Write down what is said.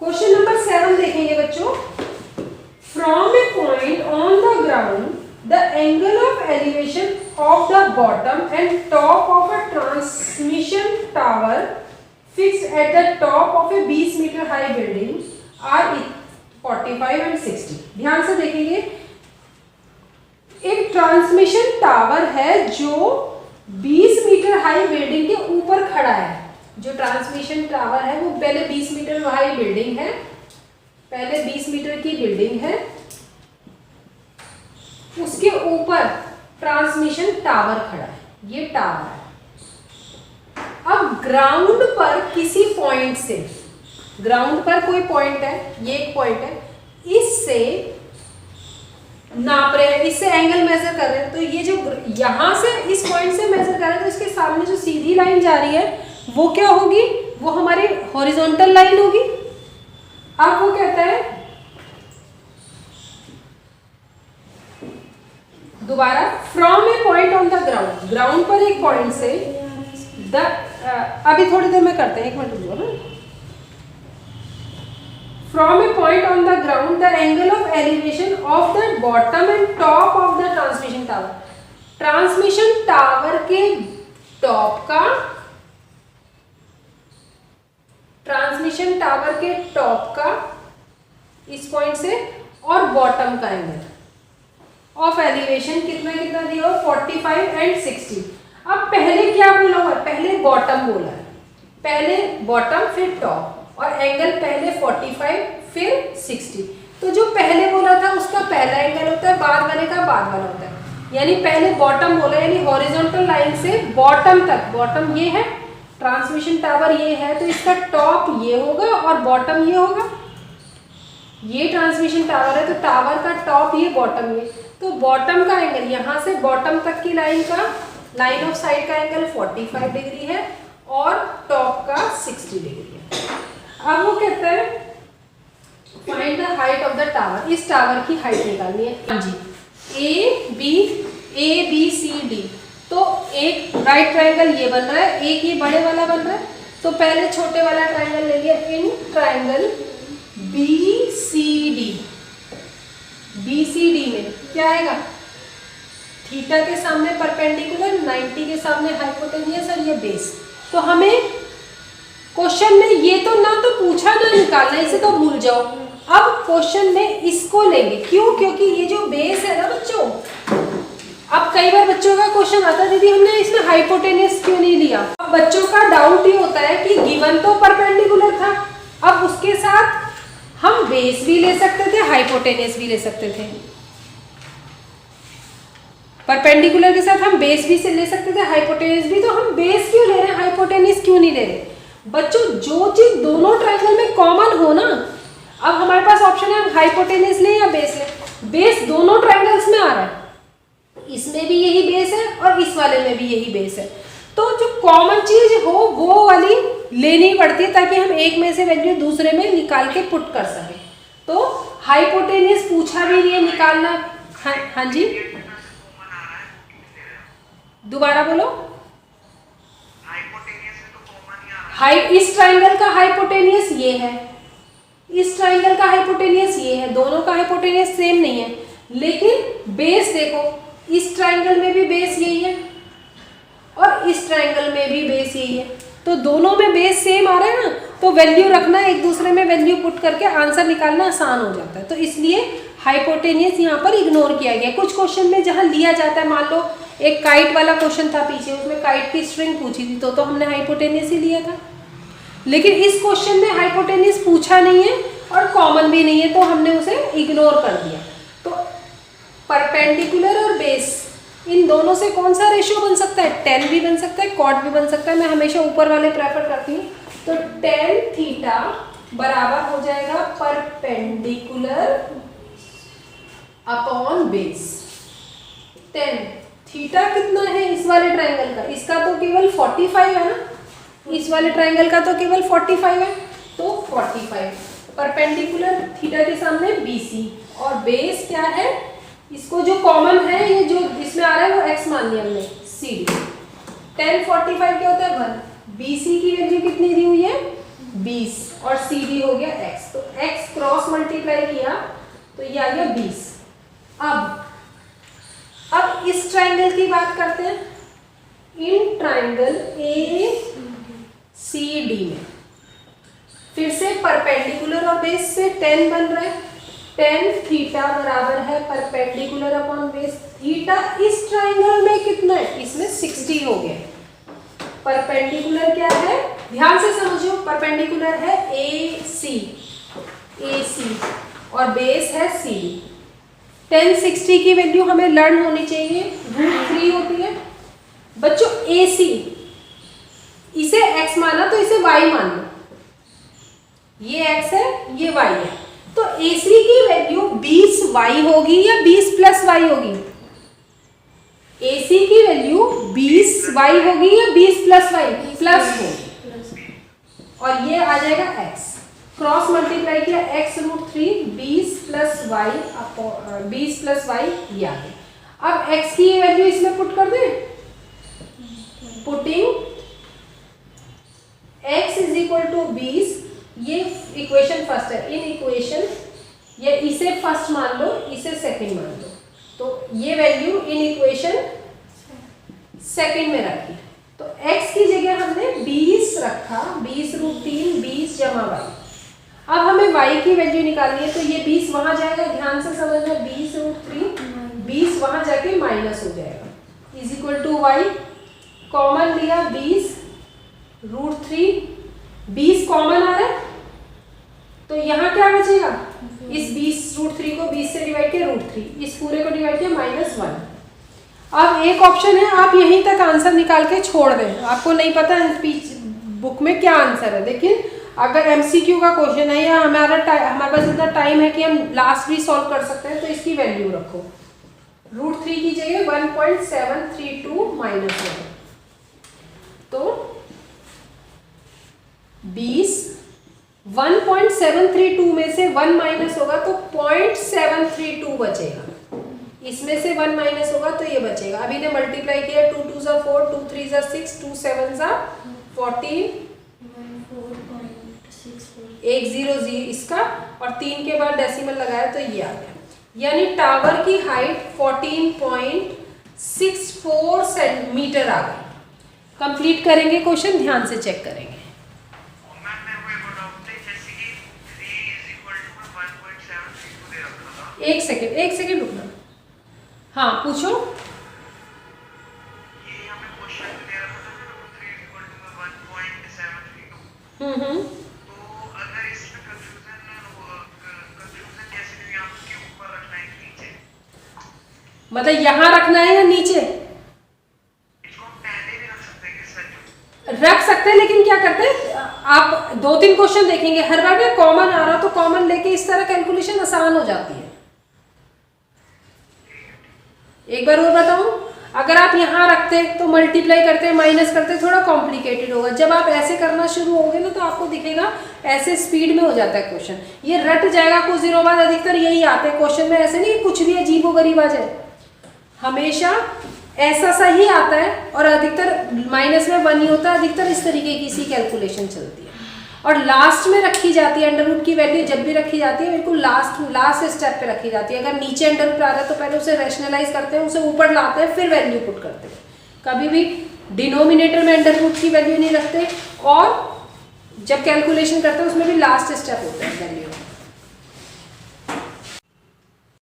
Question number 7 देखेंगे बच्चों। From a point on the ground the angle of elevation of the bottom and top of a transmission tower fixed at the top of a 20 metre high building are 45 and 60। ध्यान से देखेंगे, एक transmission tower है जो 20 metre high building के ऊपर खड़ा है। जो ट्रांसमिशन टावर है वो पहले 20 मीटर हाई बिल्डिंग है, पहले 20 मीटर की बिल्डिंग है, उसके ऊपर ट्रांसमिशन टावर खड़ा है, ये टावर है। अब ग्राउंड पर किसी पॉइंट से, ग्राउंड पर कोई पॉइंट है, ये एक पॉइंट है, इससे नाप रहे हैं, इससे एंगल मेजर कर रहे हैं। तो ये जो यहां से इस पॉइंट से मेजर कर रहे हैं, तो इसके सामने जो सीधी लाइन जा रही है वो क्या होगी, वो हमारी हॉरिजॉन्टल लाइन होगी। अब वो कहता है, दोबारा, from a point on the ground, ground पर एक पॉइंट से अभी थोड़ी देर में करते हैं, 1 मिनट रुको ना। From a point on the ground the angle of elevation of the bottom and top of the transmission tower, transmission tower के टॉप का, ट्रांसमिशन टावर के टॉप का इस पॉइंट से और बॉटम का एंगल ऑफ एलिवेशन कितना कितना दिया हो, 45 एंड 60। अब पहले क्या बोला हुआ है, पहले बॉटम बोला है, पहले बॉटम फिर टॉप, और एंगल पहले 45 फिर 60। तो जो पहले बोला था उसका पहला एंगल होता है, बाद वाले का बाद वाला होता है। यानी पहले बॉटम बोला, यानी हॉरिजॉन्टल लाइन से बॉटम तक, बॉटम ये है, ट्रांसमिशन टावर ये है, तो इसका टॉप ये होगा और बॉटम ये होगा। ये ट्रांसमिशन टावर है तो टावर का टॉप ये, बॉटम ये, तो बॉटम का एंगल यहां से बॉटम तक की लाइन का, लाइन ऑफ साइड का एंगल 45 डिग्री है और टॉप का 60 डिग्री है। अब वो कहता है find the height of the tower, इस टावर की हाइट निकालनी है। हाँ जी, ए बी सी डी, तो एक राइट ट्रायंगल ये बन रहा है, एक ये बड़े वाला बन रहा है, तो पहले छोटे वाला ट्रायंगल ले लिया। इन ट्रायंगल BCD, BCD में क्या आएगा, थीटा के सामने परपेंडिकुलर, 90 के सामने हाइपोटेनियस और ये बेस। तो हमें क्वेश्चन में ये तो ना तो पूछा ना निकालना, इसे तो भूल जाओ। अब क्वेश्चन में इसको लेंगे, क्यों, क्योंकि ये जो बेस है ना बच्चों, अब कई बार बच्चों का क्वेश्चन आता है दीदी हमने इसमें हाइपोटेनियस क्यों नहीं लिया। अब बच्चों का डाउट ये होता है कि गिवन तो परपेंडिकुलर था, अब उसके साथ हम बेस भी ले सकते थे, हाइपोटेनियस भी ले सकते थे। परपेंडिकुलर के साथ हम बेस भी से ले सकते थे, हाइपोटेनियस भी, तो हम बेस क्यों ले रहे हैं, हाइपोटेनियस क्यों नहीं ले रहे। बच्चों जो चीज दोनों ट्रायंगल में कॉमन हो ना, अब हमारे पास ऑप्शन है हम हाइपोटेनियस लें या बेस लें। बेस दोनों ट्रायंगल्स में आ रहा है, इसमें भी यही बेस है और इस वाले में भी यही बेस है, तो जो कॉमन चीज हो वो वाली लेनी पड़ती है ताकि हम एक में से वैल्यू दूसरे में निकाल के पुट कर सके। तो हाइपोटेनियस पूछा भी नहीं है निकालना। हाँ जी, दोबारा बोलो। इस ट्रायंगल का हाइपोटेनियस ये है, इस ट्रायंगल का हाइपोटेनियस ये है, दोनों का हाइपोटेनियस सेम नहीं है, लेकिन बेस देखो, इस ट्रायंगल में भी बेस यही है और इस ट्रायंगल में भी बेस यही है, तो दोनों में बेस सेम आ रहा है ना, तो वैल्यू रखना, एक दूसरे में वैल्यू पुट करके आंसर निकालना आसान हो जाता है। तो इसलिए हाइपोटेनियस यहाँ पर इग्नोर किया गया। कुछ क्वेश्चन में जहाँ लिया जाता है, मान लो एक काइट वाला क्वेश्चन था पीछे, उसमें काइट की स्ट्रिंग पूछी थी, तो हमने हाइपोटेनियस ही लिया था, लेकिन इस क्वेश्चन में हाइपोटेनियस पूछा नहीं है और कॉमन भी नहीं है, तो हमने उसे इग्नोर कर दिया। तो परपेंडिकुलर और बेस, इन दोनों से कौन सा रेशियो बन सकता है, tan भी बन सकता है, cot भी बन सकता है। मैं हमेशा ऊपर वाले प्रेफर करती हूँ, तो tan थीटा बराबर हो जाएगा perpendicular upon base. tan theta कितना है इस वाले ट्रायंगल का, इसका तो केवल 45 है ना, इस वाले ट्रायंगल का तो केवल 45 है, तो 45 परपेंडिकुलर थीटा के सामने BC, और बेस क्या है, इसको जो कॉमन है, ये जो इसमें आ रहा है वो x मान लिया हमने, CD। tan 45 क्या होता है 1, BC की वैल्यू कितनी दी हुई है 20 और CD हो गया x। क्रॉस मल्टीप्लाई किया तो ये आ गया 20। अब इस ट्राइंगल की बात करते हैं। इन ट्राइंगल ACD में फिर से परपेंडिकुलर और बेस से tan बन रहा है। tan थीटा बराबर है परपेंडिकुलर अपॉन बेस थीटा। इस ट्राइंगल में कितना है? इसमें 60 हो गया। परपेंडिकुलर क्या है? ध्यान से समझो, परपेंडिकुलर है AC और बेस है CD। tan 60 की वैल्यू हमें लर्न होनी चाहिए, √3 होती है। बच्चों AC इसे x माना तो इसे y मान लो, ये x है ये y है, तो AC की वैल्यू 20y होगी या 20 प्लस y होगी? AC की वैल्यू 20y होगी या 20 प्लस y? प्लस होगी, और ये आ जाएगा x। क्रॉस मल्टीप्लाई किया x √3 20 प्लस y ये आ गया। अब x की वैल्यू इसमें पुट कर दें। Putting x is equal to 20, ये इक्वेशन फर्स्ट है। इन इक्वेशन ये इसे फर्स्ट मान लो, इसे सेकंड मान लो, तो ये वैल्यू इन इक्वेशन सेकंड में रखी। तो x की जगह हमने 20 रखा, 20 √3 20 जमा y। अब हमें y की वैल्यू निकालनी है, तो ये 20 वहां जाएगा, ध्यान से समझना, 20 √3 20 वहां जाके माइनस हो जाएगा, is equal to y। Common लिया 20 √3 20 कॉमन आ रहा है, तो यहाँ क्या बचेगा? इस 20 √3 को 20 से डिवाइड किया √3, इस पूरे को डिवाइड किया -1। अब एक ऑप्शन है, आप यहीं तक आंसर निकाल के छोड़ दें, आपको नहीं पता बुक में क्या आंसर है। लेकिन अगर MCQ का क्वेश्चन है या हमारे पास इतना टाइम है कि हम लास्ट भी सॉल्व कर सकते हैं, तो इसकी वैल्यू रखो। √3 की जगह 1.732 -1, तो 20 1.732 में से 1 माइनस होगा तो 0.732 बचेगा। इसमें से 1 माइनस होगा तो ये बचेगा। अभी ने मल्टीप्लाई किया, 2 2 ज़ा 4, 2 3 ज़ा 6, 2 7 ज़ा 14, 100 इसका, और 3 के बाद डेसिमल लगाया तो ये आ गया। यानी टावर की हाइट 14.64 सेंटीमीटर आ गई। कंप्लीट करेंगे क्वेश्चन, ध्यान से चेक करेंगे। एक सेकेंड रुकना। हाँ पूछो। ये हमें क्वेश्चन दे रहा था 3 1.732। तो अगर इसमें कंफ्यूजन कैसे नहीं, आपके ऊपर रखना है कि नीचे? मतलब यहाँ रखना है या नीचे? इसको हम पहले भी रख सकते हैं, रख सकते हैं, लेकिन क्या करते हैं, आप 2-3 क्वेश्चन देखेंगे, हर बार में कॉमन आ रहा तो कॉमन लेके इस तरह कैलकुलेशन आसान हो जाती है। एक बार और बताऊं, अगर आप यहाँ रखते तो मल्टीप्लाई करते माइनस करते थोड़ा कॉम्प्लिकेटेड होगा। जब आप ऐसे करना शुरू होंगे ना तो आपको दिखेगा ऐसे स्पीड में हो जाता है क्वेश्चन, ये रट जाएगा। कुछ दिनों बाद अधिकतर यही आते हैं क्वेश्चन में, ऐसे नहीं कुछ भी अजीबोगरीब आ जाए, हमेशा ऐसा सा ही आता है, और अधिकतर माइनस में 1 ही होता है। अधिकतर इस तरीके की सी कैलकुलेशन चलती है, और लास्ट में रखी जाती है। अंडर रूट की वैल्यू जब भी रखी जाती है बिल्कुल लास्ट स्टेप पे रखी जाती है। अगर नीचे अंडर रूट आ रहा है तो पहले उसे रैशनलाइज करते हैं, उसे ऊपर लाते हैं, फिर वैल्यू पुट करते हैं। कभी भी डिनोमिनेटर में अंडर रूट की वैल्यू नहीं रखते, और जब कैलकुलेशन करते हैं उसमें भी लास्ट स्टेप होता है।